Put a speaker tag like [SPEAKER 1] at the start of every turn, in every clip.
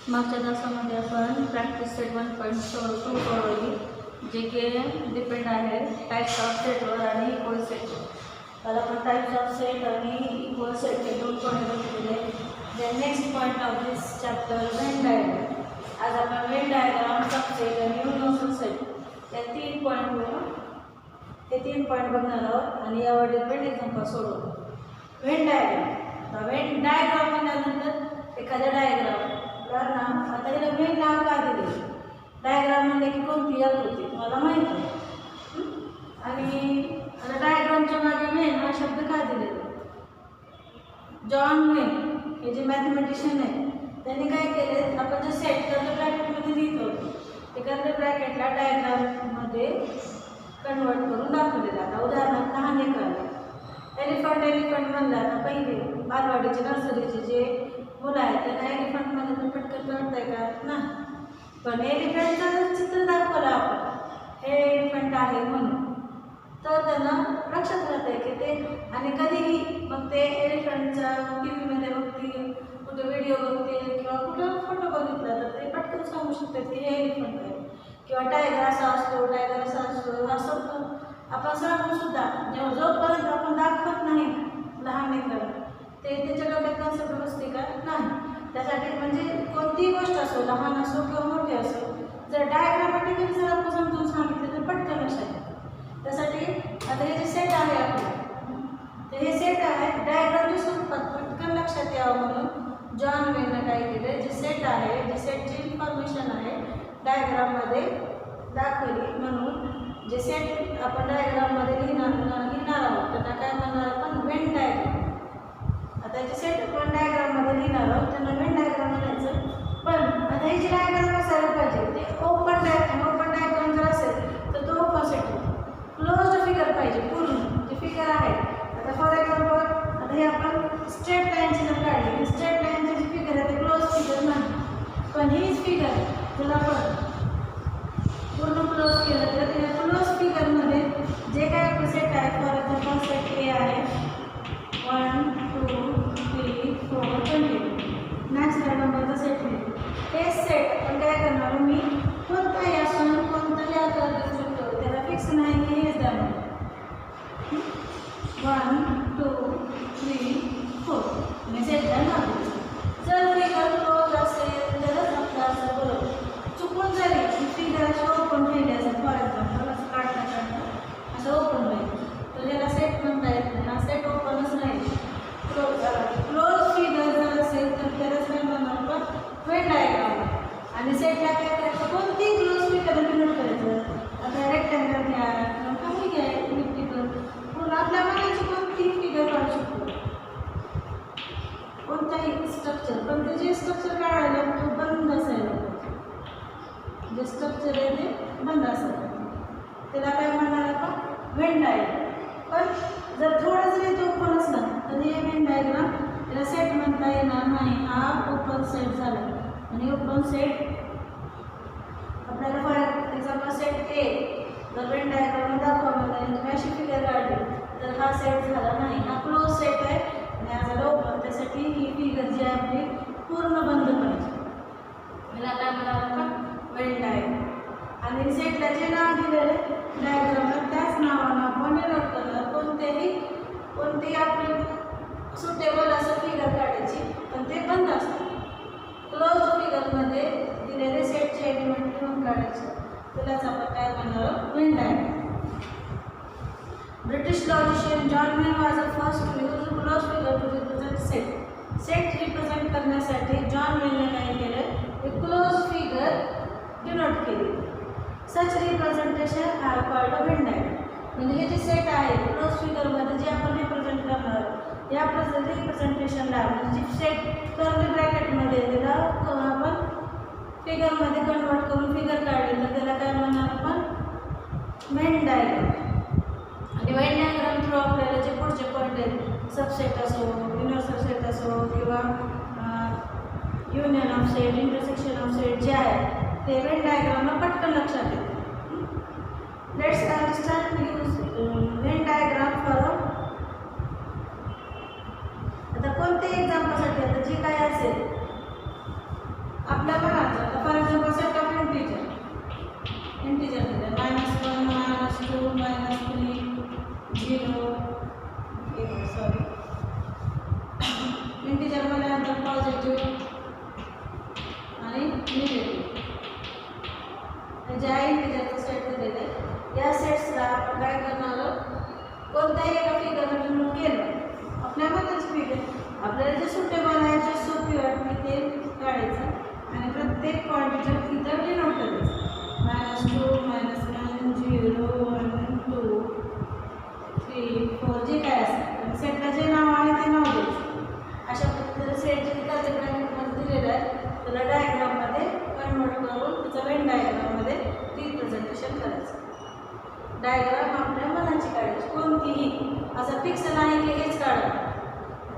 [SPEAKER 1] मागच्या तासामध्ये आपण प्रॅक्टिस सेट 1.2 सोडवली, जे की डिपेंड आहे टाईप्स ऑफ सेटवर आणि इक्वल सेटवर. त्याला आपण टाईप्स ऑफ सेट आणि इक्वल सेटचे 2 पॉईंट बघितलेले. The next point of this chapter Venn diagram. आज आपण वेन डायग्राम, सबसेट आणि युनिव्हर्सल सेट या 3 पॉईंट बघणार आहोत आणि यावर डिपेंड एक्झाम्पल सोडवू. Venn diagram. वेन डायग्राम म्हटल्यानंतर एखाद्या डायग्राम नाव, आता त्याला वेन नाव का दिले? डायग्राम म्हणजे की कोणती आकृती तुम्हाला माहीत आहे. आणि आता डायग्रामच्या मागे वेन हा शब्द का दिलेला? जॉन वेन हे जे मॅथमॅटिशियन आहे त्यांनी काय केले, आपण जे सेट कर्ली ब्रॅकेटमध्ये लिहित होतो ते कर्ली ब्रॅकेटला डायग्राममध्ये कन्वर्ट करून दाखवलेलं. आता उदाहरणार्थ हा निकाल एलिफंट म्हणलं. आता पहिले बालवाडीचे नर्सरीचे जे मुलं आहेत त्यांना एलिफंट मध्ये तर पटकन कळतंय का? नाही. पण एलिफंटचं चित्र दाखवलं आपण, हे एलिफंट आहे म्हणून, तर त्यांना लक्षात राहतंय की ते. आणि कधीही मग ते एलिफंटच्या टी व्हीमध्ये बघतील, कुठे व्हिडिओ बघतील किंवा कुठं फोटो बघितला तर ते पटकन सांगू शकतात की हे एलिफंट आहे. किंवा टायगर असा असतो, टायगर असा असतो, असं आपण सांगून सुद्धा जेव्हा जोपर्यंत आपण दाखवत नाही लहान लेकरांना ते त्याच्या डोक्यात कन्सेप्ट बसते का? नाही. त्यासाठी म्हणजे कोणतीही गोष्ट असो, लहान असो किंवा मोठी असो, जर डायग्रामॅटिकली जर आपण समजून सांगितलं तर पटकन लक्षात येतं. त्यासाठी आता हे जे सेट आहे आपलं, तर हे सेट आहे डायग्रामच्या स्वरूपात पटकन लक्षात यावं म्हणून जॉन वेननं काय केलं, जे सेट आहे, जे सेटची इन्फॉर्मेशन आहे डायग्राममध्ये दाखवली. म्हणून जे सेट आपण डायग्राममध्ये लिहिणार आहोत त्यांना काय म्हणणार आपण? Venn diagram. आता जे सेट आपण डायग्राममध्ये लिहिणार आहोत त्यांना वेन डायग्राम म्हणायचं. पण आता हे जे डायग्राम असायला पाहिजे ते ओपन डायग्राम जर असेल तर तो ओपन सेट होतो. क्लोज्ड फिगर पाहिजे पूर्ण जे फिगर आहे. आता फॉर एक्झाम्पल आता हे आपण स्ट्रेट लाईनची जर काढली, स्ट्रेट लाईनची जी फिगर आहे ते क्लोज फिगर नाही. पण हीच फिगर जर आपण पूर्ण क्लोज केलं तर त्या क्लोज फिगरमध्ये जे काय आपलं सेट आहे, फॉर एक्झाम्पल सेट ए आहे 1 2 3 4 20 नॅचरल नंबरचा सेट आहे. हे सेट आपण काय करणार, मी कोणताही असून कोणताही आकार देऊ शकतो, त्याला फिक्स नाही की हेच द्या मला. 1 2 3 4 मी सेट द्या. जर फिगर क्लोज असेल तरच आपलं असं बरोबर. चुकून जरी फिगर असं ओपन राहिली असेल, फॉर एक्झाम्पल असं काढता असं ओपन राहील तर याला सेट म्हणता येत नाही. हा सेट ओपनच राहील. क्लोज फिगर जर असेल तर त्यालाच काय म्हणणार आपण? Venn diagram. आणि सेटला काय करायचं, कोणती क्लोज फिगर डिनोट करायचं. आता रेक्टँगल घ्या किंवा काही घ्या, इलिप्टिकल, पूर्ण आपल्या मनाची कोणतीही फिगर काढू शकतो, कोणताही स्ट्रक्चर. पण ते जे स्ट्रक्चर काढायला तो बंद असायला पाहिजे. जे स्ट्रक्चर आहे ते बंद असायला त्याला काय म्हणणार आपण? Venn diagram. पण जर थोडं जरी तो ओपन असला तर हे वेन डायग्राम त्याला सेट म्हणता येणार नाही. हा ओपन सेट झाला. आणि ओपन सेट आपल्याला फॉर एक्झाम्पल सेट ए जर वेन डायग्राम दाखवा म्हणजे तुम्ही अशी फिगर काढली तर हा सेट झाला नाही. हा क्लोज सेट आहे आणि हा झाला ओपन. त्यासाठी ही फिगर जी आहे आपली पूर्ण बंद पाहिजे. याला काय म्हणणार आपण? Venn diagram. आणि सेटला जे नाव दिलेलं आहे डायग्रामला त्याच नावानं आपण डिनोट करणार. कोणतेही आपली सुटेबल असं फिगर काढायची पण ते बंद असतं. क्लोज फिगरमध्ये दिलेले सेटचे एलिमेंट घेऊन काढायचे, त्यालाच आपण काय म्हणणार? Venn diagram. British logician John Venn was the first to use close figure to represent set. Set represent करण्यासाठी जॉन वेनने काय केलं, एक क्लोज फिगर डिनोट केली. Such representation are called Venn diagram. म्हणजे हे जे सेट आहे क्लोज फिगरमध्ये जे आपण रिप्रेझेंट करणार या रिप्रेझेंटेशनला म्हणजे सेट कर्ली ब्रॅकेटमध्ये त्याला आपण फिगरमध्ये कन्वर्ट करून फिगर काढली तर त्याला काय म्हणणार आपण? Venn diagram. आणि वेन डायग्राम थ्रू आपल्याला जे पुढचे पॉईंट आहेत, सबसेट असो, युनिव्हर्सल सेट असो किंवा union of set, intersection of set जे आहे ते वेन डायग्रामला पटकन लक्षात येते. Let's understand use Venn diagram for. आता कोणत्याही एक्झाम्पलसाठी आता जे काय असेल आपल्या आपल्यामध्येच फिगर आपल्याला जे सुटेबल आहे जे सोपी वाटते ते काढायचं आणि प्रत्येक पॉईंटच्या इथं डिनोट करायचं -2 -1 0 1 2 3 4 जे काय असेल आणि सेटला जे नाव आहे ते नाव द्यायचं. अशा पद्धतीने सेट जे कार्डिओग्राममध्ये दिलेलं आहे त्याला डायग्राममध्ये कन्वर्ट करून त्याचं वेन डायग्राममध्ये रिप्रेझेंटेशन करायचं. डायग्राम आपल्या मनाची काढायची कोणतीही असं फिक्स नाही की हेच काढा.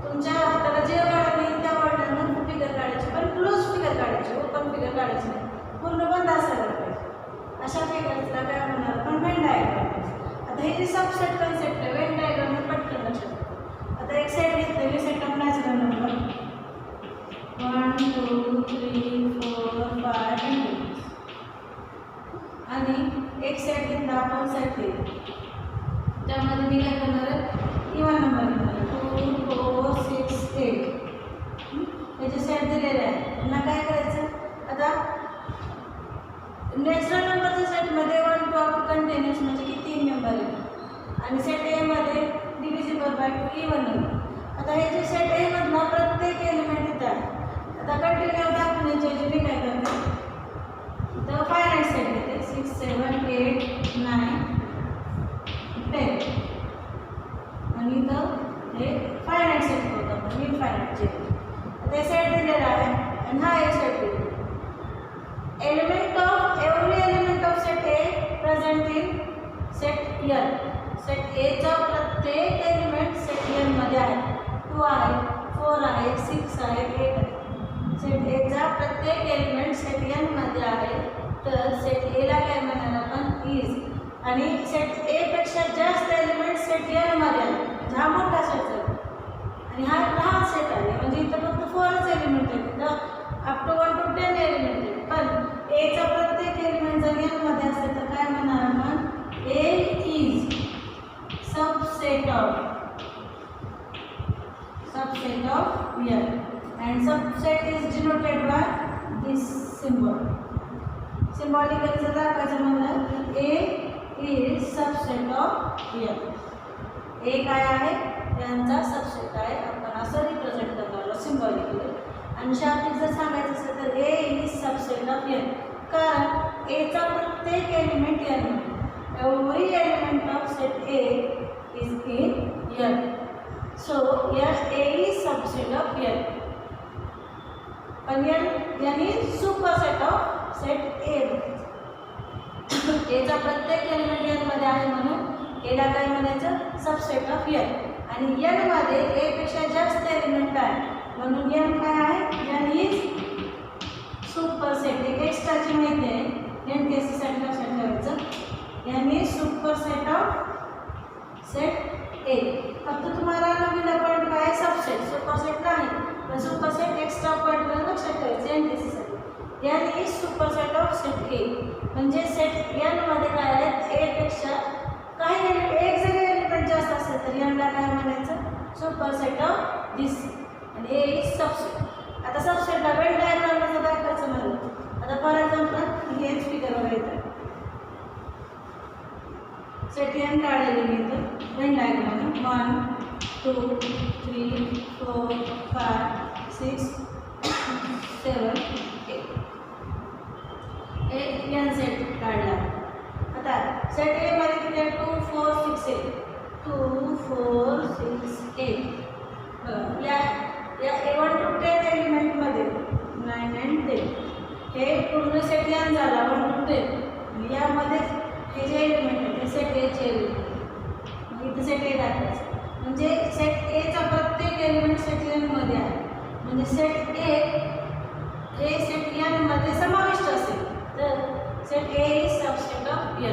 [SPEAKER 1] तुमच्या हाताला जे काढायला येईल त्या वर्डांना फिगर काढायची पण क्लोज फिगर काढायची ओपन फिगर काढायची नाही पूर्ण बंद असायला पाहिजे. अशा फिगर्सला काय म्हणणार आपण वेन डायग्राम. आता हे जे सबसेट कन्सेप्ट आहे वेन डायग्राम पटकन लक्षात. आता एक सेट घेतलेली सेट ऑफ नॅचरल नंबर 1 2 3 4 5 आणि एक सेट घेतला आपण सेट त्यामध्ये मी काय करणार आहे इवन नंबर घेणार 2 4 6 8 त्याचे सेट दिलेले आहे. त्यांना काय करायचं आता नॅचरल नंबरच्या सेटमध्ये 1 to up to कंटिन्युअस म्हणजे की 3 मेंबर आहे आणि सेट ए मध्ये डिव्हिजिबल बाय 2 इवन नंबर. आता हे जे सेट ए मधला प्रत्येक एलिमेंट इथं आहे. आता कंटिन्यू दाखवण्याची मी काय करते तर फायनाईट सेट घेते 6 7 8 9 10 आणि इथं हे फायनाईट सेट होतं आपण इनफायनाईटचे. ते सेट दिलेला आहे आणि हा एक सेट दिलेला element of every element of set A present in set N. Set एचा प्रत्येक एलिमेंट सेट एन मध्ये आहे 2 आहे 4 आहे 6 आहे 8 आहे. सेट एचा प्रत्येक एलिमेंट सेट एन मध्ये आहे तर सेट एला काय म्हणणार आपण इज आणि सेट ए पेक्षा जास्त एलिमेंट सेट एन मध्ये आहे. हा मोठा सेट आहे आणि हा लहान सेट आहे म्हणजे इथं फक्त 4च एलिमेंट आहे तर अप टू 1 to 10 एलिमेंट आहे. पण एचा प्रत्येक एलिमेंट जर एन मध्ये असेल तर काय म्हणणार आपण A is subset of N and subset is denoted by this symbol. Symbolically जर दाखवायचं म्हणलं की A is subset of n. A काय आहे यांचा सबसेट आहे आपण असं रिप्रेझेंट करणार सिम्बॉलिकली. आणि शाब्दिक जर सांगायचं असेल तर A is subset of n कारण A चा प्रत्येक एलिमेंट n मध्ये. Every element of set A is in n. So here A is subset of n. पण n is superset of set A. एचा प्रत्येक एलिमेंट n मध्ये आहे म्हणून एला काय म्हणायचं सबसेट ऑफ n. आणि n मध्ये a पेक्षा जास्त एलिमेंट आहे म्हणून n काय आहे n इज सुपरसेट. एक एक्स्ट्राची माहिती आहे n केससाठी लक्षात ठेवायचं n is superset of set A. फक्त तुम्हाला नवीन पॉईंट काय सबसेट सुपरसेट नाही पण सुपरसेट एक्स्ट्रा पॉईंट लक्षात ठेवायचं n केससाठी. n is superset of set A म्हणजे सेट n मध्ये काय आहे a पेक्षा काही एक जरी एलिमेंट जास्त असेल तर n ला काय म्हणायचं सुपरसेट ऑफ दिस आणि a इज सबसेट. आता सबसेटला वेन डायग्राममध्ये दाखवायचं म्हणलं आता फॉर एक्झाम्पल हेच फिगर बघायचं सेट n काढलेली मी इथं वेन डायग्राम 1 2 3 4 5 6 7 8 n सेट काढला. आता सेट ए मध्ये किती आहे 2 4 6 8 2 4 6 8 या 1 to 10 एलिमेंट मध्ये 9 and 10 हे पूर्ण सेट n झाला 1 to 10 आणि यामध्ये हे जे एलिमेंट आहे ते सेट ए चे एलिमेंट इथे सेट ए दाखवायचं म्हणजे सेट ए चा प्रत्येक एलिमेंट सेट n मध्ये आहे म्हणजे सेट ए हे सेट n मध्ये समाविष्ट असेल तर set A is subset of n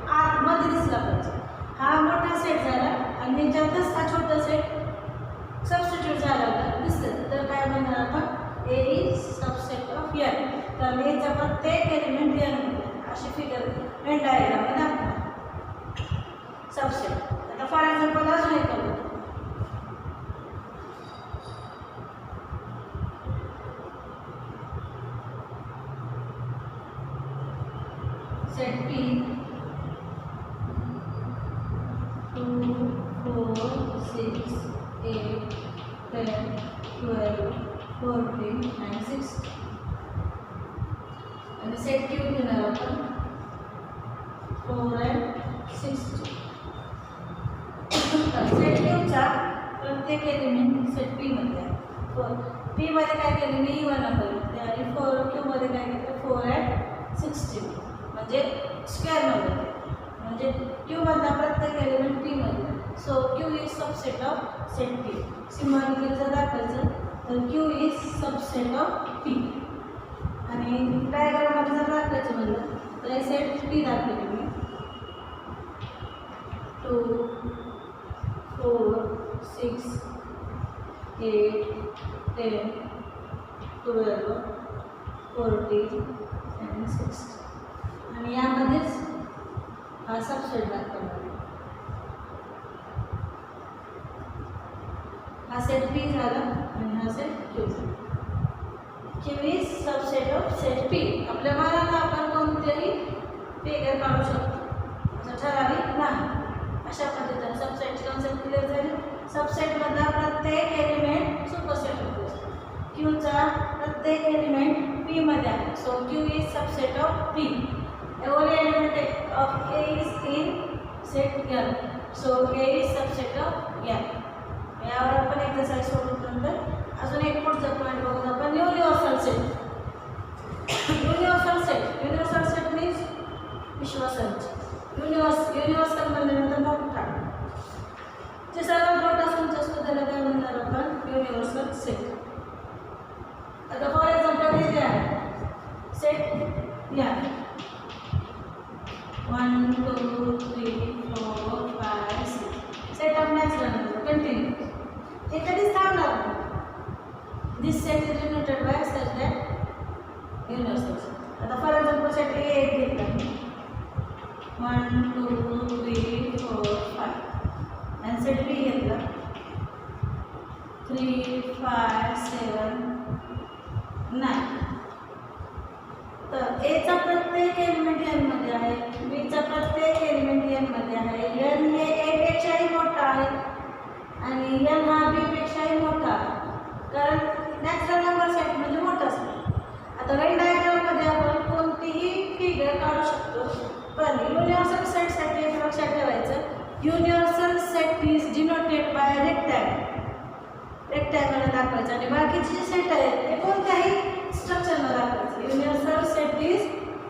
[SPEAKER 1] आतमध्ये दिसला पाहिजे. हा मोठा सेट झाला आणि ह्याच्यातच हा छोटा सेट सबस्टिट्यूट झाला दिसतं तर काय म्हणणार आपण A is subset of n. तर एचा प्रत्येक एलिमेंट n मध्ये अशी फिगर वेन डायग्राममध्ये दाखवणार सबसेट. आता फॉर एक्झाम्पल अजून एक करू सेट P 2 4 6 8 10, 12, 14 and 16. आणि सेट क्यू घेणार आपण 4 and 16. सेट क्यूचा प्रत्येक एलिमेंट सेट पी मध्ये आहे. पी मध्ये काय केले मी इवन नंबर घेतले आणि 4 क्यू मध्ये काय घेतलं 4 and 16 म्हणजे स्क्वेअर नंबर म्हणजे क्यू मधला प्रत्येक एलिमेंट पी मध्ये. So Q is subset of set P. Symbolically जर दाखवायचं तर Q is subset of P. आणि डायग्राममध्ये जर दाखवायचं म्हणलं तर हे सेट पी दाखवले मी 2, 4, 6, 8, 10, 12, 14 and 16. आणि यामध्येच हा सबसेट दाखवला. हा सेट पी झाला आणि हा सेट क्यू झाला. Q is subset of set P. आपल्या मनाला आपण कोणतेही फिगर काढू शकतो असं ठराविक नाही. अशा पद्धतीने सबसेटची कन्सेप्ट क्लिअर झाली. सबसेटमधला प्रत्येक एलिमेंट सुपरसेट होतो. क्यूचा प्रत्येक एलिमेंट पी मध्ये आहे. So Q is subset of P. एवढे element of A is in set L. So A is subset of L. यावर आपण एक्सरसाइज सोडूनंतर अजून एक पुढचा पॉईंट बघून आपण universal set. Universal set means विश्वसंच. युनिव्हर्सल म्हणल्यानंतर मोठा जे सर्वात मोठा संच असतो त्याला काय म्हणणार आपण युनिव्हर्सल सेट. आता फॉर एक्झाम्पल हे जे आहे सेट या 1, 2, 3, 4, 5, 6 set of natural number continue. हे कधीच थांबणार नाही. This set is denoted by such that universal set. आता फॉर एक्झाम्पल सेट ए एक घेतला 1, 2, 3, 4, 5 आणि सेट बी घेतला 3, 5, 7, 9. तर एचा प्रत्येक एलिमेंट एन मध्ये आहे. बीचा प्रत्येक एलिमेंट एन मध्ये आहे. एन हे ए पेक्षाही मोठा आहे आणि एन हा बी पेक्षाही मोठा आहे कारण नॅचरल नंबर सेट म्हणजे मोठा असतो. आता वेन डायग्राममध्ये आपण कोणतीही फिगर काढू शकतो पण युनिव्हर्सल सेटसाठी एक लक्षात ठेवायचं universal set is denoted by rectangle. Rectangle दाखवायचं आणि बाकीचे जे सेट आहेत ते कोणत्याही स्ट्रक्चरनं दाखवायचं. Universal set is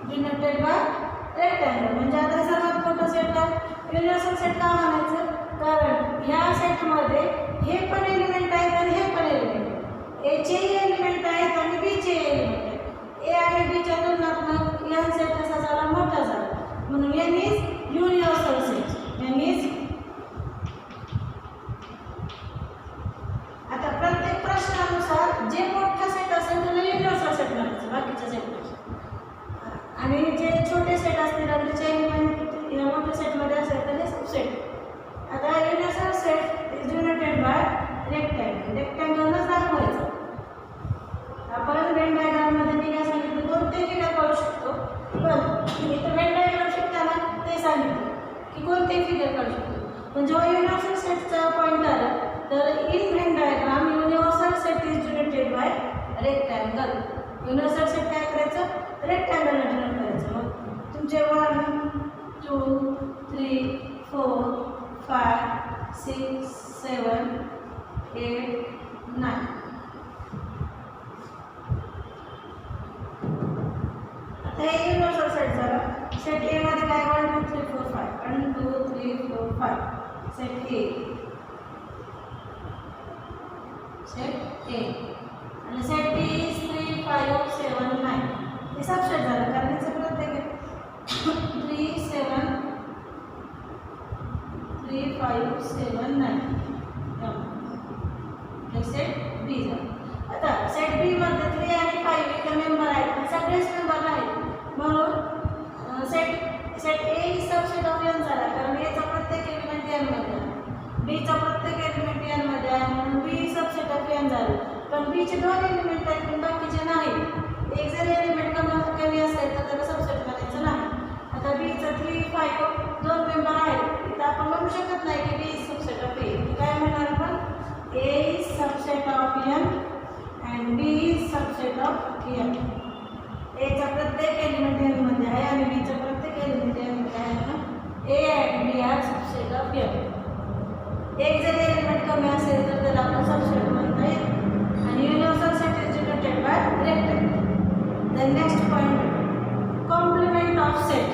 [SPEAKER 1] denoted by rectangle. म्हणजे आता सर्वात मोठा सेट आहे युनिव्हर्सल सेट का म्हणायचं कारण ह्या सेटमध्ये हे पण एलिमेंट आहेत आणि हे पण एलिमेंट आहेत. एचेही एलिमेंट आहेत आणि बीचे एलिमेंट आहेत. ए आणि बीच्या तुलनात्मक एन सेट कसा झाला मोठा झाला म्हणून N is universal set. N is आता प्रत्येक प्रश्नानुसार जे मोठा सेट असेल त्याला युनिव्हर्सल सेट म्हणायचं बाकीच्या सेटपेक्षा. आणि जे छोटे सेट असतील आणि त्याचे एलिमेंट या मोठ्या सेटमध्ये असेल तर हे सबसेट. आता universal set is denoted by rectangle. रेक्टँगलच दाखवायचं. आपण वेन डायग्राममध्ये मी काय सांगितलं कोणते फिगर काढू शकतो पण इथं वेन डायग्राम शिकताना ते सांगितलं की कोणते फिगर काढू शकतो. पण जेव्हा युनिव्हर्सल सेटचा पॉईंट आला तर in Venn diagram universal set is denoted by rectangle. Universal set काय करायचं रेक्टँगलला डिनोट करायचं. मग तुमचे 1, 2, 3, 4, 5, 6, 7, 8, 9. आता हे युनिव्हर्सल सेट झाला. सेट ए मध्ये काय 1, 2, 3, 4, 5 1, 2, 3, 4, 5 सेट ए. सेट ए आणि सेट बी इज 3, 5, 7, 9. हे सबसेट झालं कारण याचं प्रत्येक 3, 7, 3, 5, 7, 9 हे सेट बी झालं. आता सेट बी मध्ये 3 आणि 5 इथे मेंबर आहेत सगळेच मेंबर आहेत म्हणून set A is subset of N झाला कारण एचा प्रत्येक एलिमेंट एन मध्ये आहे. बीचा प्रत्येक एलिमेंट एन मध्ये आहे म्हणून बी सबसेट ऑफ एन झालं. पण बीचे 2 एलिमेंट आहेत पण बाकीचे नाही. एक जर एलिमेंट कमी असेल तर त्याला सबसेट करायचं नाही. आता बीचा 3, 5 2 मेंबर आहेत. इथं आपण म्हणू शकत नाही की बी इज सबसेट ऑफ ए. काय म्हणणार आपण ए इज सबसेट बी आहे. एचा प्रत्येक एलिमेंट एममध्ये आहे आणि बीचा प्रत्येक एलिमेंट एममध्ये आहे म्हणून ए आणि बी हा सबसेट ऑफ एम. एक जरी एलिमेंट कमी असेल तर त्याला आपण सबसेट म्हणता येईल आणि universal set is denoted by rectangle. The next point, complement of set.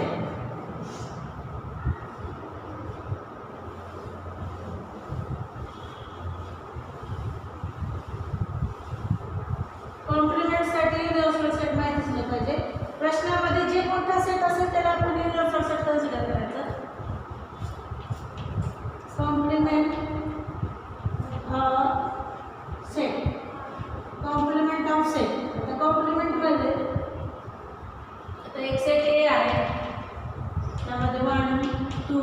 [SPEAKER 1] Complement साठी युनिव्हर्सल सेट माहिती असलं पाहिजे. प्रश्नामध्ये जे मोठा सेट असेल त्याला आपण युनिव्हर्सल सेट कन्सिडर करायचं. Complement set, complement of set. आता कॉम्प्लिमेंट मध्ये आता एक सेट ए आहे, त्यामध्ये 1 2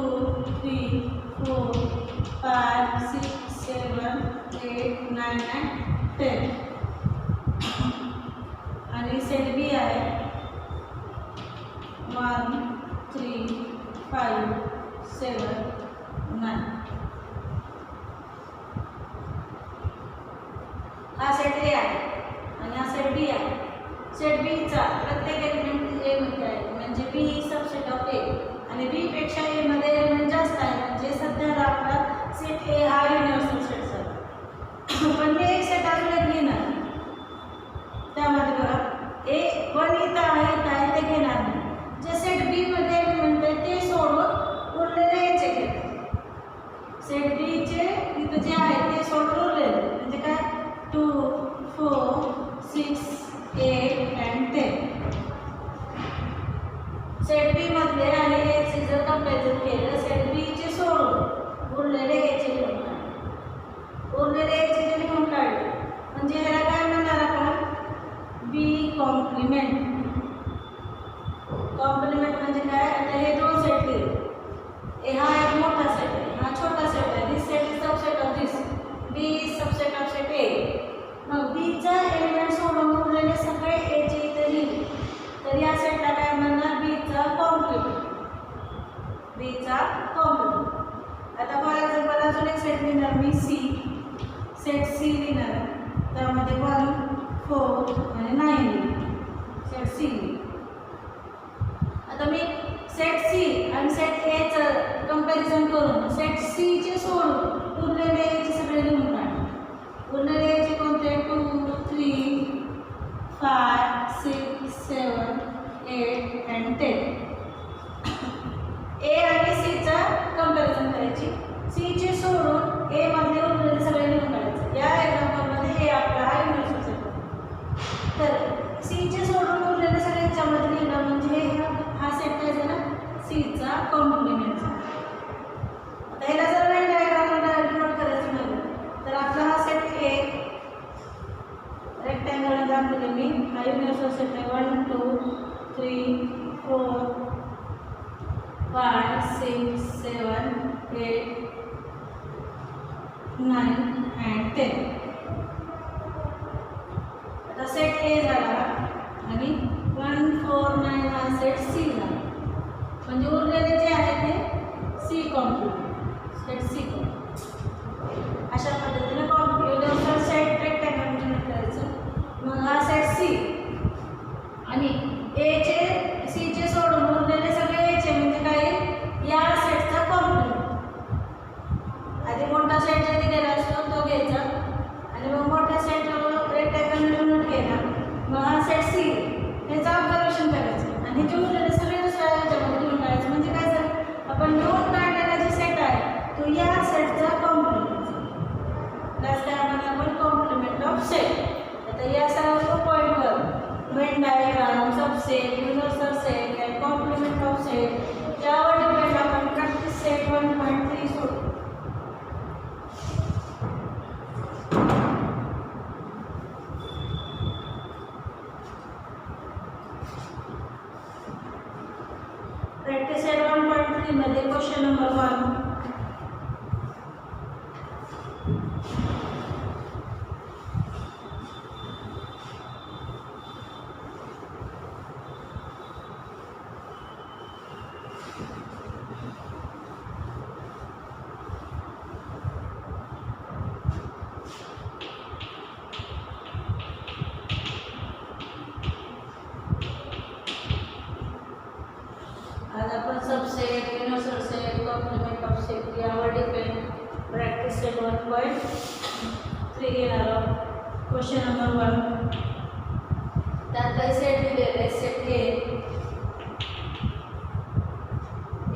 [SPEAKER 1] 3 4 5 6 7 8 9 and 10. आणि सेट बी आहे 1 3 5 7 9. हा सेट ए आहे आणि हा सेट बी आहे. सेट बीचा प्रत्येक एलिमेंट ए मध्ये आहे म्हणजे बी सबसेट ऑफ ए आणि बी पेक्षा ए मध्ये एलिमेंट जास्त आहे म्हणजे सध्याला आपला सेट ए हा युनिव्हर्सल सेट झाला. पण मी एक सेट अजून एक घेणार, त्यामध्ये बघा ए 1 इथं आहे ते घेणार नाही. जे सेट बी मध्ये एलिमेंट आहे ते सोडून उरलेले एचे घेतात. सेट बी चे इथं जे आहे ते सोडून उरलेले म्हणजे काय 2 4 6 8 and 10. सेट बी मधले आणि ए चे जर कंपॅरिझन केलं, सेट बी चे सोडून उरलेले ए चे लिहून काढले. उरलेले ए चे लिहून काढले म्हणजे ह्याला काय म्हणणार आपण बी कॉम्प्लिमेंट. कॉम्प्लिमेंट म्हणजे काय, आता हे दोन सेट लिहिले, ए हा एक मोठा सेट आहे, हा छोटा सेट आहे. This set is subset of this, B is subset of set A. मग बीचा एलिमेंट सोडून उरलेले सगळे ए चे इथे लिहिले तर या सेटला काय म्हणणार बीचा कॉम्प्लिमेंट. बीचा कॉम्प्लिमेंट. आता फॉर एक्झाम्पल अजून एक सेट लिहिणार मी सी. सेट सी लिहिणार, त्यामध्ये 1 4 आणि 9 सेट सी. आता मी सेट सी आणि सेट एचं कंपॅरिझन करून सेट सी चे सोडून उरलेले एचे सगळे लिहून काढले. उरलेले एचे कोणते 2 3 5 6 7 8 and 10. ए आणि सीचा कंपॅरिझन करायची. सी चे सोडून ए मध्ये उरलेले सगळे लिहून काढायचे. या एक्झाम्पलमध्ये ए आपला हा युनिव्हर्सल सेट आहे. तर सी चे सोडून उरलेले सगळे याच्यामध्ये लिहिलं म्हणजे हा सेट काय झाला सीचा कॉम्प्लिमेंट झाला. आता ह्याला जर वेन डायग्रामला डिनोट करायचं म्हणलं तर आपला हा सेट ए रेक्टँगल दाखवले मी, हा युनिव्हर्सल सेट आहे 1 2 3 4 5 6 7 8 9 and 10. आता सेट ए झाला आणि 1 4 9 हा सेट सी झाला म्हणजे उरलेले जे आहे ते C complement, set C complement. अशा पद्धतीने युनिव्हर्सल सेट रेक्टँगल डिनोट करायचं. मग हा सेट सी आणि ए चे सी चे सोडून उरलेले सगळे ए चे म्हणजे काय या सेटचा कॉम्प्लिमेंट. आधी मोठा सेट जे दिलेला असतो तो घ्यायचा आणि मग मोठ्या सेट रेक्टँगल डिनोट केला. मग हा सेट सी ह्याचं ऑब्झर्वेशन करायचं आणि जे उरलेले सगळे दुसऱ्या ह्याच्यामध्ये लिहून काढायचं म्हणजे काय झालं आपण लिहून काढलेला जे सेट आहे तो या सेटचा कॉम्प्लिमेंट. त्याच काय आपण कॉम्प्लिमेंट ऑफ सेट. आता या सर्व पॉईंटवर Venn diagram, subset, universal set आणि कॉम्प्लिमेंट ऑफ सेट यावर डिपेंड आपण प्रॅक्टिस सेट 1.3 सोडू. प्रॅक्टिस सेट 1.3 मध्ये क्वेश्चन नंबर 1. 3 घेणार आहोत. Question number 1. त्यात काही सेट दिलेले आहे. Set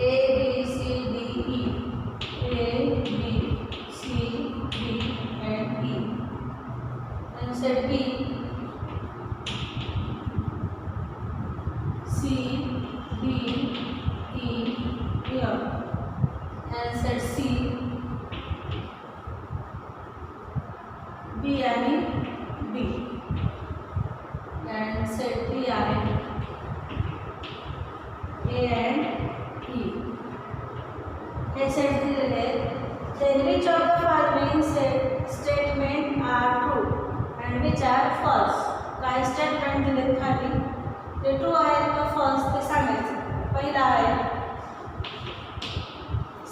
[SPEAKER 1] A B C D E, A B C D and E. And set B, C D E F. And set C, B आणि D. And set D आहे A and E. हे set दिलेले आहेत. Then which of the following statement are true and which are false? काही statement दिलेत खाली, ते true आहेत का फॉल्स ते सांगायचं. पहिला आहे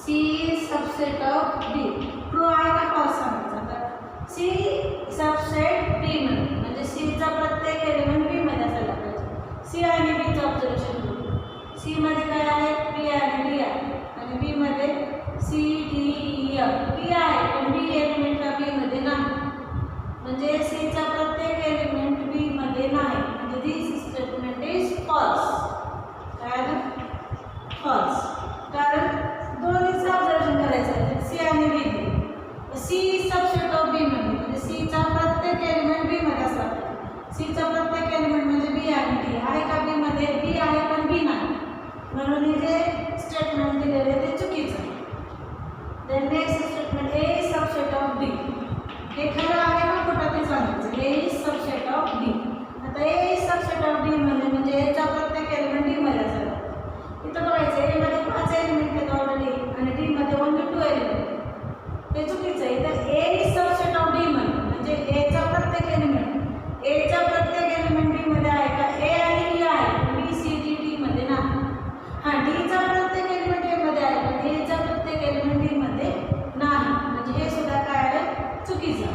[SPEAKER 1] C is subset of D. True आहे का फॉल्स सांगायचं. आता C सबसेट D म्हणजे C चा प्रत्येक एलिमेंट B मध्ये असायला पाहिजे. C आणि B चं ऑब्झर्वेशन करू. C मध्ये काय आहे, B आणि D आहे, आणि B मध्ये C D E F. B आहे पण B एलिमेंटला B मध्ये नाही, म्हणजे C चा प्रत्येक एलिमेंट B मध्ये नाही, म्हणजे दिस स्टेटमेंट इज फॉल्स. काय फॉल्स, कारण दोन्हीचं ऑब्झर्वेशन करायचं आहे. C आणि B. C subset of B म्हणजे C चा प्रत्येक एलिमेंट B मध्ये असला पाहिजे. C चा प्रत्येक एलिमेंट म्हणजे B आणि D आहे का B मध्ये, B आहे पण B नाही, म्हणून हे जे स्टेटमेंट दिलेले ते चुकीचं आहे. Then next statement, A is subset of D. हे खरं आहे का खोटं ते सांगायचं. A is subset of D. आता A is subset of D म्हणजे A चा प्रत्येक एलिमेंट D मध्ये असायला. इथं बघायचं A मध्ये 5 एलिमेंट आहेत ऑलरेडी आणि D मध्ये ओन्ली 2 एलिमेंट. हे चुकीचं आहे. इथं A is subset of D म्हणजे A चा प्रत्येक एलिमेंट, A चा प्रत्येक एलिमेंट D मध्ये आहे का, A आणि E आहे, B C D D मध्ये नाही. हां, D चा प्रत्येक एलिमेंट A मध्ये आहे पण A चा प्रत्येक एलिमेंट D मध्ये नाही, म्हणजे हे सुद्धा काय आहे, चुकीचं.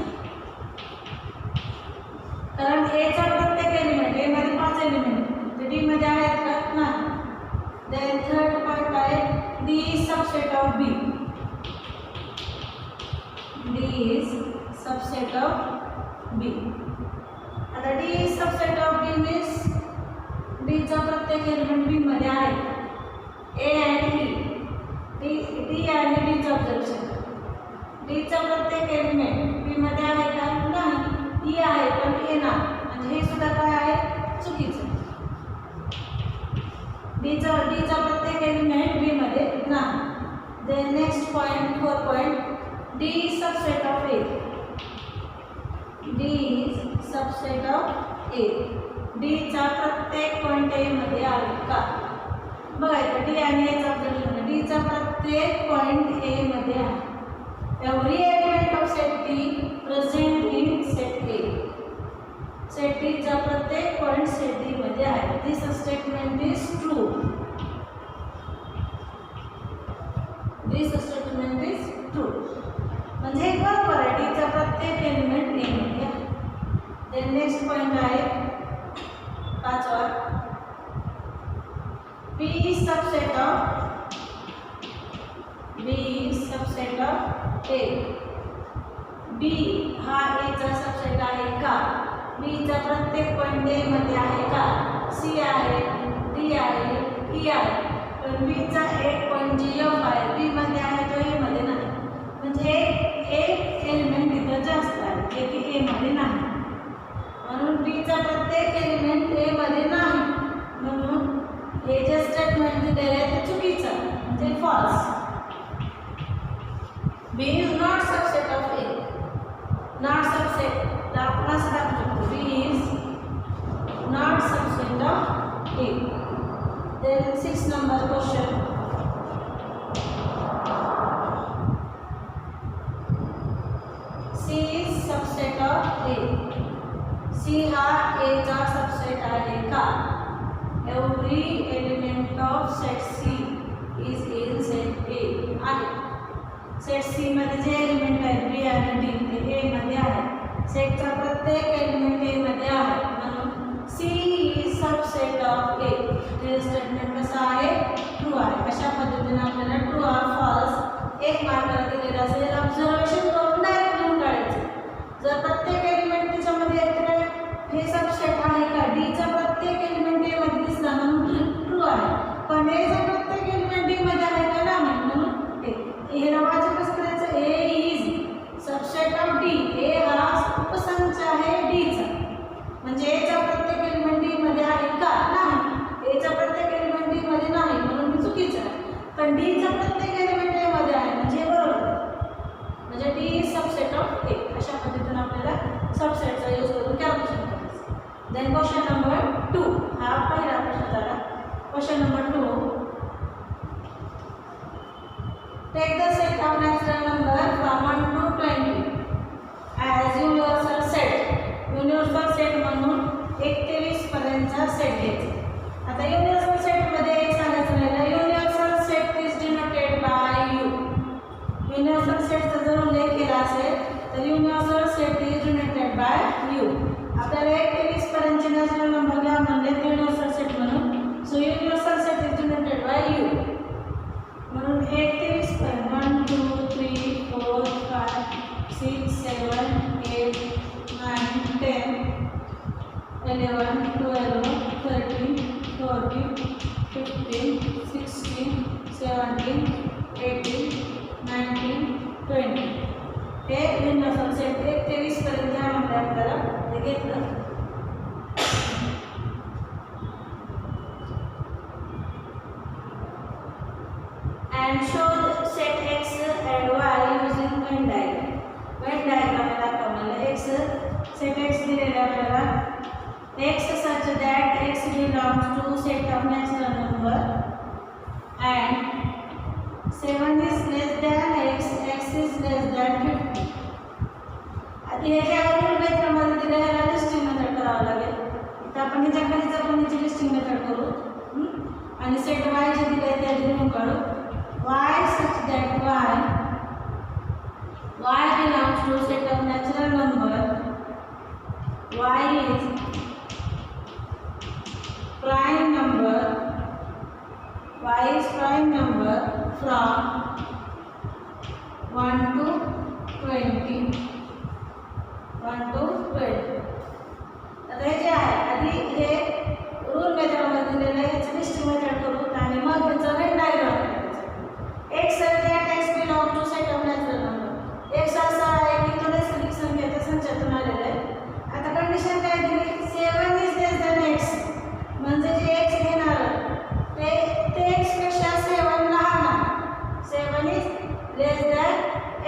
[SPEAKER 1] कारण A चा प्रत्येक एलिमेंट, A मध्ये 5 एलिमेंट ते D मध्ये आहेत का, नाही. देन थर्ड पॉइंट आहे D is subset of B. D is subset of B. आता D is subset of B means D चा प्रत्येक एलिमेंट B मध्ये आहे. A आणि D आणि D चं ऑब्झर्वेशन. D चा प्रत्येक एलिमेंट B मध्ये आहे का, नाही. E आहे पण A नाही, म्हणजे हे सुद्धा काय आहे, चुकीचं. D चा प्रत्येक एलिमेंट B मध्ये नाही. Then next point 4 point, D is subset of A. D is subset of A. D चा प्रत्येक पॉइंट A मध्ये आहे का, बघायचं. D आणि A चा ऑब्झर्वेशन. D चा प्रत्येक पॉइंट A मध्ये आहे. Every element of set D present in set A. Set D चा प्रत्येक पॉइंट set D मध्ये आहे. This statement is true. This statement is true. म्हणजे बरोबर आहे, D चा प्रत्येक एलिमेंट A मध्ये आहे. Then next point आहे 5वा, B is subset of A. B हा A चा सबसेट आहे का, B चा प्रत्येक पॉइंट A मध्ये आहे का, C आहे, D आहे, E आहे, पण B चा एक पॉइंट F आहे, B मध्ये आहे तो A मध्ये नाही, म्हणजे एक एलिमेंट इथं जास्त आहे जे की A मध्ये नाही, म्हणून B चा प्रत्येक एलिमेंट A मध्ये नाही, म्हणून हे जे स्टेटमेंट दिलेले आहे ते चुकीचं आहे, म्हणजे false. B is not subset of A. Not subset. तर आपण असं दाखवू शकतो B is not subset of A. Then 6 number question. C is subset of A. C हा A चा सबसेट आहे का? Every element of set C is in set A आहे. सेट C मध्ये जे एलिमेंट आहेत B आणि D ते A मध्ये आहे. सेटचा प्रत्येक एलिमेंट A मध्ये आहे, म्हणून C is subset of A. हे स्टेटमेंट कसं आहे, ट्रू आहे. अशा पद्धतीने आपल्याला ट्रू ऑर फॉल्स एक मार्काला दिलेला असेल, ऑब्झर्वेशन करून डायरेक्ट नंबर 2. हा पहिला प्रश्न झाला. Question number 2. Take the set of natural number from 1 to 20 as universal set. Universal set म्हणून 1 ते 20 पर्यंतचा सेट घ्यायचा. आता युनिव्हर्सल सेट मध्ये एक सांगायचं राहिलं, universal set is denoted bye you. Universal सेटचा जर उल्लेख केला असेल तर universal set is denoted bye you. आपल्याला 1 ते 20 पर्यंतचे नॅचरल नंबर घ्या म्हणले युनिव्हर्सल सेट म्हणून. So universal set is denoted bye you म्हणून 1 ते 20 पर्यंत 1 2 3 4 5 6 7 8 9 10 11 12 13 14 15 16 17 18 19 20 हे युनिव्हर्सल सेट 1 ते 20 पर्यंत घ्या म्हटलं आपल्याला ते घेतलं. And show set x and y using Venn diagram. Venn diagram ला दाखवलेलं x set x दिलेलं आपल्याला. x such that x belongs to set of natural number and 7 is less than x, x is less than 50. आता हे जे rule मेथडमध्ये दिलेलं आहे लिस्टिंग मेथड करावं लागेल. तर आपण ह्याच्या खाली आपण ह्याची लिस्टिंग मेथड करू आणि सेट y जे दिले ते लिहून काढू. Y such that y belongs to set of natural number. Y is prime number. Y is prime number from 1 to 20. 1 to 20. आता हे जे आहे आधी हे रूल मेथडमध्ये दिलेलं आहे ह्याची लिस्टिंग मेथड करू आणि मग त्याचं वेन डायग्राम करायचं. x such that x belongs to set of natural number. x असा आहे की तो नैसर्गिक संख्येच्या संचातून आलेला आहे. आता कंडिशन काय दिली 7 is less than x म्हणजे जे x घेणार ते x पेक्षा 7 लहान आहे. 7 is less than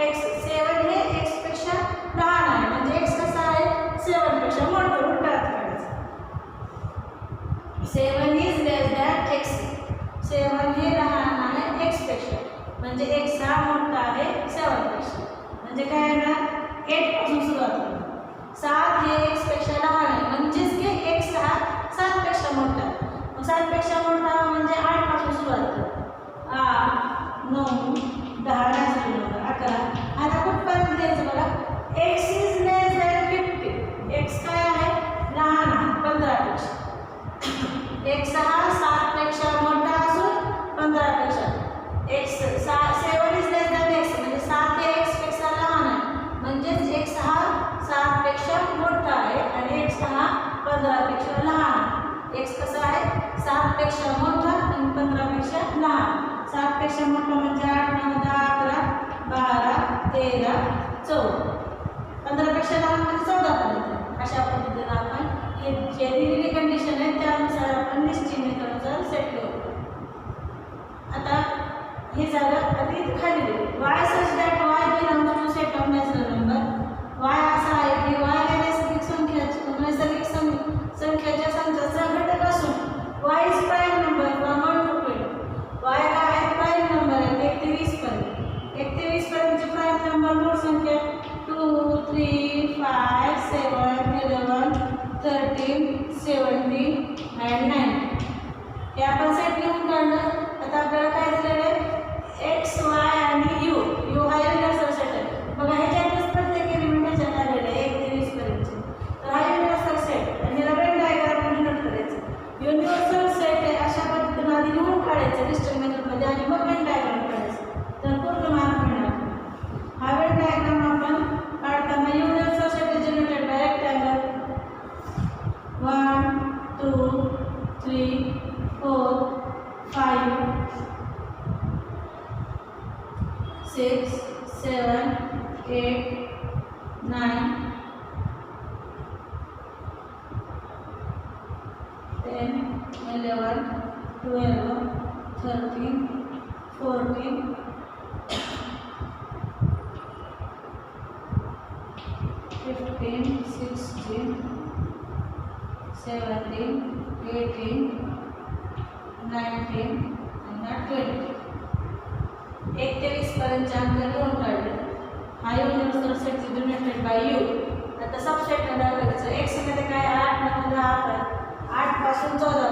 [SPEAKER 1] x. 7 हे x पेक्षा लहान आहे म्हणजे x कसा आहे 7 पेक्षा मोठा. उलटा करायचा 7 is less than x. 7 हे लहान आहे x पेक्षा म्हणजे x हा मोठा आहे 7 पेक्षा. म्हणजे काय आहे ना 8 पासून सुरुवात होईल. 7 हे x पेक्षा लहान आहे म्हणजेच की x हा 7 पेक्षा मोठा आहे. मग 7 पेक्षा मोठा म्हणजे 8 पासून सुरुवात होईल. 8 9 10 नॅचरल नंबर 11. आता कुठपर्यंत द्यायचं बघा x is less than 50. x काय आहे लहान आहे 15 पेक्षा. x हा 7 पेक्षा मोठा असून 15 पेक्षा x 7 is less than x म्हणजे 7 हे x पेक्षा लहान आहे म्हणजेच x हा 7 पेक्षा मोठा आहे आणि x हा 15 पेक्षा लहान. x कसा आहे 7 पेक्षा मोठा आणि 15 पेक्षा लहान. 7 पेक्षा मोठा म्हणजे 8 9 10 11 12 13 14. 15 पेक्षा लहान म्हणजे 14 पर्यंत. अशा पद्धतीने आपण हे जे दिलेली कंडिशन आहे त्यानुसार आपण लिस्टिंग मेथडनुसार सेट करू. आता हे झालं. आधी खाली y such that y belongs to set of natural number. y असा आहे की y हे नैसर्गिक संख्याच्या संचाचा घटक असून y is prime number from 1 to 20. y हा आहे प्राइम नंबर आहे 1 ते 20 पर्यंत. 1 ते 20 पर्यंतचे प्राइम नंबर मूळ संख्या 2 3 5 7 11 13 17 and 9. हे आपण सेट लिहून काढलं. आता आपल्याला काय दिलेलं आहे x y आणि u. u हा युनिव्हर्सल सेट आहे. बघा ह्याच्यातच प्रत्येक एलिमेंट ह्याच्यात आलेलं आहे 1 ते 20 पर्यंतचे. तर हा युनिव्हर्सल सेट आणि ह्याला वेन डायग्राम डिनोट करायचं. युनिव्हर्सल सेट आहे अशा पद्धतीने आधी लिहून काढायचं लिस्टिंग मेथडमध्ये आणि मग वेन डायग्राम काढायचं. तर पूर्ण मार्क मिळणार. हा वेन डायग्राम आपण काढताना universal set is denoted by rectangle 1 2 3 4 5 6 7 8 9 10 11 12 13 14 15 16 17, 18, 19 आणि 20. 1 ते 20 पर्यंतचे अंक लिहून काढले. हा universal set denoted by you. आता सबसेट दाखवायचं. x मध्ये काय 8, 9, 10, 11. 8 पासून 14.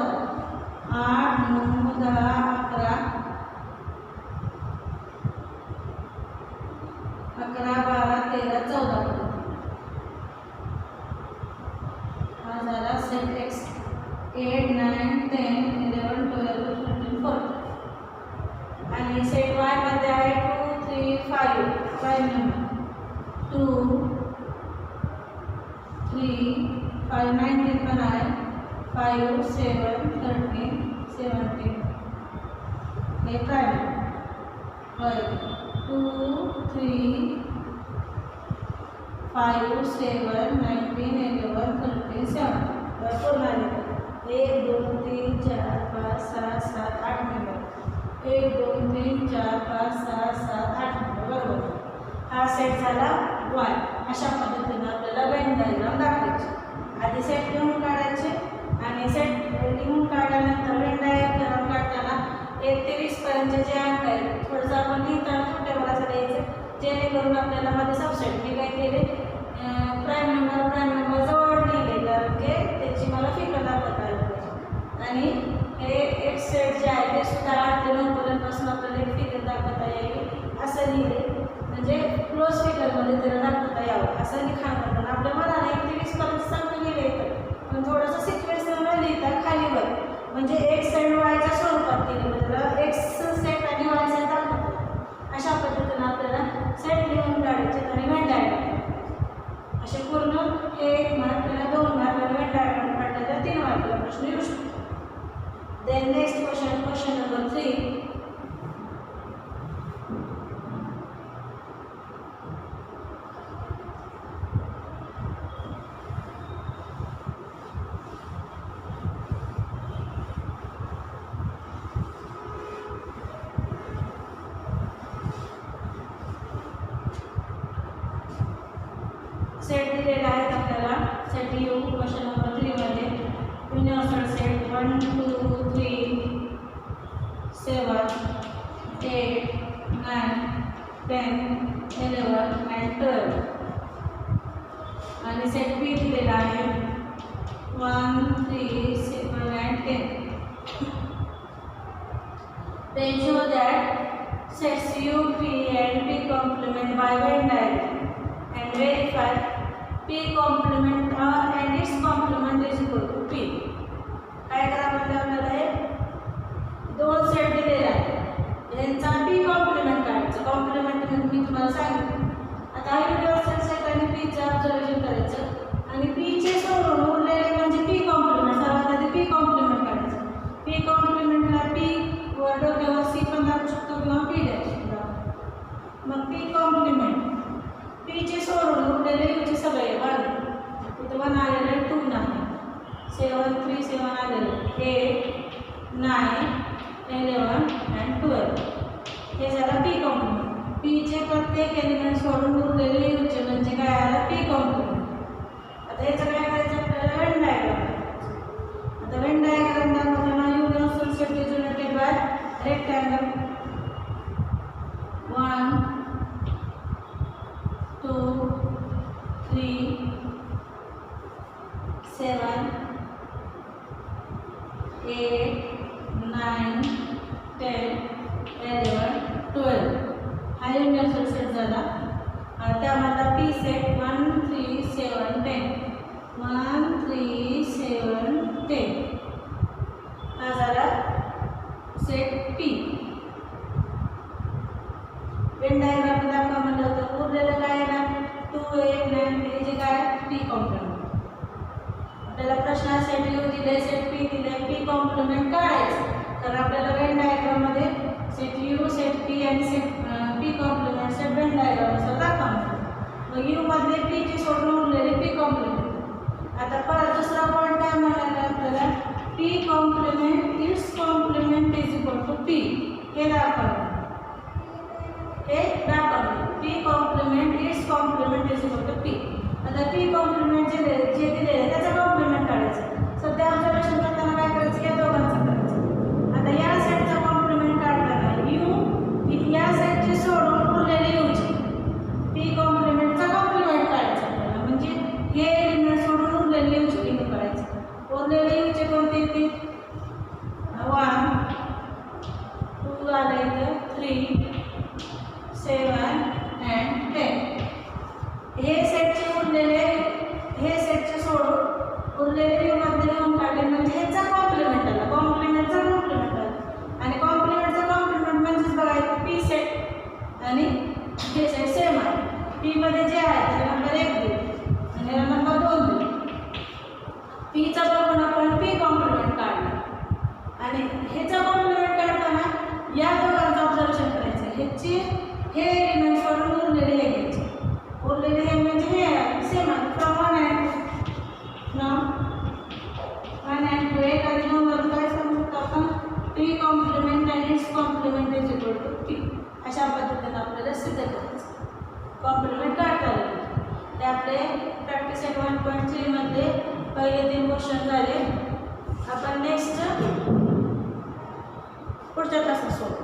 [SPEAKER 1] 8, 9, 10, 11, 12, 13, 14. हा झाला सेट x. 8, 9, 10, 11, 12, 13, 14. आणि सेट y मध्ये आहे 2, 3, 5. 5 नंबर 2, 3, 5, 19 पण आहे. 5, 7, 13, 17. हे प्राईम. 2, 3, 5, 7, 19, 11, 13, 17. पूर्ण आले. 1, 2, 3, 4, 5, 6, 7, 8 नंबर. 1, 2, 3, 4, 5, 6, 7, 8 नंबर. बरोबर. हा सेट झाला y. अशा पद्धतीने आपल्याला वेन डायग्राम दाखवायची. आधी सेट लिहून काढायचे आणि सेट लिहून काढल्यानंतर वेन डायग्राम काढताना 1 ते 20 पर्यंतचे जे अंक आहेत थोडंसं आपण लिहिताना छोट्या असं द्यायचं जेणेकरून आपल्याला मध्ये सबसेट मी काय केले प्राईम नंबर जवळ लिहिले कारण की त्याची मला फिगर दाखवता आली पाहिजे. आणि हे एक सेट जे आहे ते सुद्धा 8 ते 9 पर्यंतपासून आपल्याला एक फिगर दाखवता यावी असं लिहिले म्हणजे क्लोज फिगरमध्ये त्याला दाखवता यावं असं लिखाण करताना आपल्या मनाला 1 ते 20 पर्यंत चांगलं लिहिलं येतं पण थोडंसं सिक्वेन्स न लिहिता खालीवर म्हणजे एक सेट वायच्या स्वरूपात केलं त्याला एक्स सेट आणि वाय सेट दाखवतो. अशा पद्धतीने आपल्याला सेट लिहून काढायचे आणि वेन डायग्राम असे पूर्ण हे 1 मार्क किंवा 2 मार्क आणि वेन डायग्राम काढल्याचा 3 मार्कला प्रश्न येऊ शकतो. Then next question number 3. Set दिलेला आहे आपल्याला सेट यू क्वेश्चन नंबर 3 मध्ये युनिव्हर्सल सेट 1, 2, 3, 7, 8, 9, 10, 11 and 12. आणि सेट बी दिलेला आहे 1, 3, 7 and 10. Then show that sets U, P and P complement by Venn diagram and verify P complement R and its complement is equal to P. काय करायला आपल्याला हे 2 set दिलेले आहेत यांचा P कॉम्प्लिमेंट काढायचं. कॉम्प्लिमेंट म्हणजे मी तुम्हाला सांगितलं. आता युनिव्हर्सल सेट आणि P चे ऑब्झर्वेशन करायचं आणि P चे सोडून उरलेले म्हणजे P कॉम्प्लिमेंट सर्वात आधी P कॉम्प्लिमेंट काढायचं. P कॉम्प्लिमेंटला P वर डोक्यावर C पण दाखवू शकतो किंवा P डॅश मग P कॉम्प्लिमेंट P चे सोडून उरलेले U चे सगळे 1 इथे 1 आलेले 2 नाही 7, 3, 7 आलेले 8, 9, 11 and 12. हे झालं P कॉम्प्लिमेंट. P चे प्रत्येक एलिमेंट सोडून उरलेले U चे म्हणजे काय आलं P कॉम्प्लिमेंट. आता याचं काय करायचं आपल्याला वेन डायग्राम. आता वेन डायग्राम दाखवताना universal set denoted by rectangle 1, 2, 3, 7, 8, 9, 10, 11, 12. हा युनिव्हर्सल सेट झाला. त्यामधला P सेट 1, 3, 7, 10. 1, 3, 7, 10. हा झाला सेट P. वेन डायग्राम दाखवा म्हणलं होतं उरलेलं काय आहे ना 2, 8, 9 हे जे काय P कॉम्प्लिमेंट. आपल्याला प्रश्न सेट यू दिले सेट P दिले P कॉम्प्लिमेंट काढायचं तर आपल्याला वेन डायग्राम मध्ये सेट यू सेट P आणि set P complement set Venn diagram असं दाखवा. मग यू मध्ये P चे सोडून उरलेले P कॉम्प्लिमेंट. आता परत दुसरा पॉईंट काय म्हणायला आपल्याला P complement its complement is equal to P हे दाखवलं. P complement its complement is equal to P. आता P कॉम्प्लिमेंट जे दिलेलं आहे त्याचा कॉम्प्लिमेंट काढायचं. अशा पद्धतीने आपल्याला सिद्ध करायचं. कॉम्प्लिमेंट काढता आले ते आपले प्रॅक्टिस एट 1.3 मध्ये पहिले 3 क्वेश्चन झाले. आपण नेक्स्ट पुढच्या तासात सोडू.